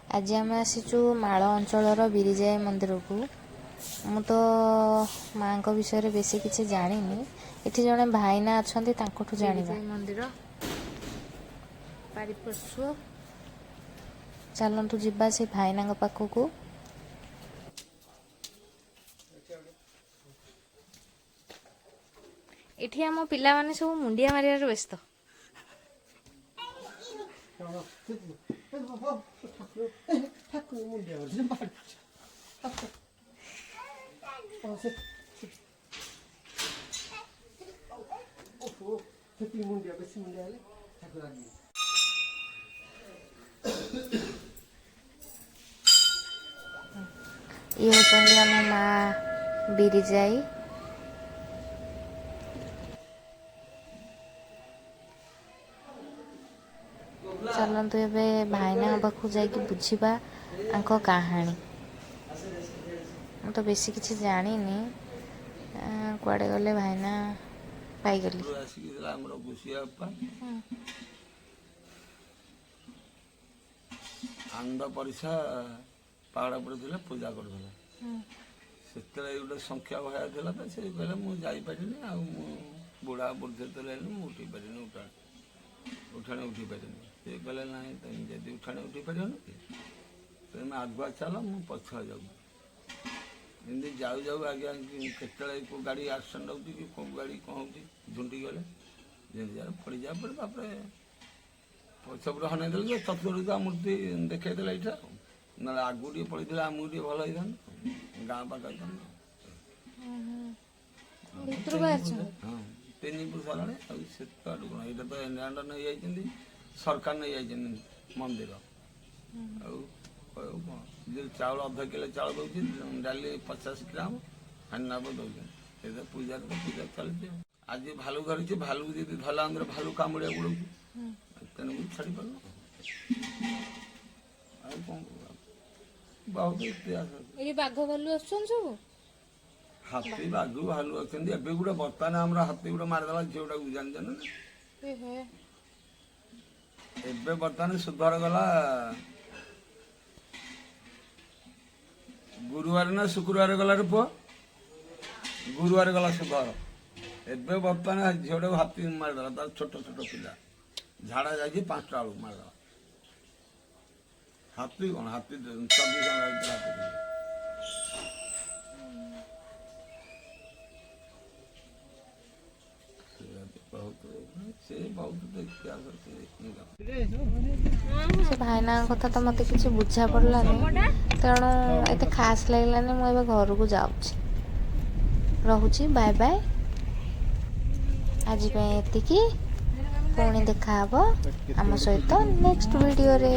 आज आम आसीचु माଳ अंचलर बिरिजाई मंदिर को। मु तो माँ को विषय बेसी किसी जानी। इठी जड़े भाईना अच्छा जाना मंदिर पारिपशु। चलतु जीवा से भाईना पाखक। इठी आम पिला माने सब मुंडिया मारियार व्यस्त। ये होती आम माँ बिरिजाई। चलतु ए भाईना पाखु जाकि बुझा कहानी। तो बेसी किसी जानी कुआडे गले भाईना पाईगली। आंद परिषा पहाड़ पड़े पूजा करते से गोटे संख्या भया था तो से कहले मुझे बुढ़ा बुढ़े तो उठी पारे उठाणे उठी पारे से कहले ना तुम जब उठाणे उठी पार तुम आगुआ चल मु पछुआ जाऊ एमती जाऊ जाऊ आगे के गाड़ी आक्सीडेंट हो कि कौ गाड़ी कौन हो झुंटी गले जमी पड़ जा पड़े पछपटे हन दे चतुर्दा मूर्ति देखते यहाँ ना आगू टे पड़े आमको टे भल होता गाँ पाख हाँ 3 फुट सारा से कौन यहाँ तो एनराड नहीं जाती सरकार नहीं जाती मंदिर कौन जो चाउल अध किलो चाउल दौर डाली 50 ग्राम हानाप दौर पूजा तो पूजा चलती आज भालू धरी भालू जी धरला अंदर भालू कामुड़िया गुड़ तेणुक छाड़ी पार बहुत इतिहास बाघ भालू सब हाथी बाघ भालू अच्छा ए गोटे बर्तमान आम हाथी गोटे मारिदेला झीटा को जान ए बर्तमान सुधर गला गुरुवार ना शुक्रवार गला पुआ गुरुवार गला सुधर एबे बर्तमान झीटा को हाथी मारिदेला तार छोट छोट पिला झाड़ा जाए 5टा बेलू मारदेला हाथी कौन हाथी 24 घंटा हाथी से भाईना कथा तो मत कि बुझा पड़लानी तेणु एत खास लगलानी मुझे घर को जाऊँगी रोची बाय बाय आज एति पुणी देखा आम सहित नेक्स्ट वीडियो रे।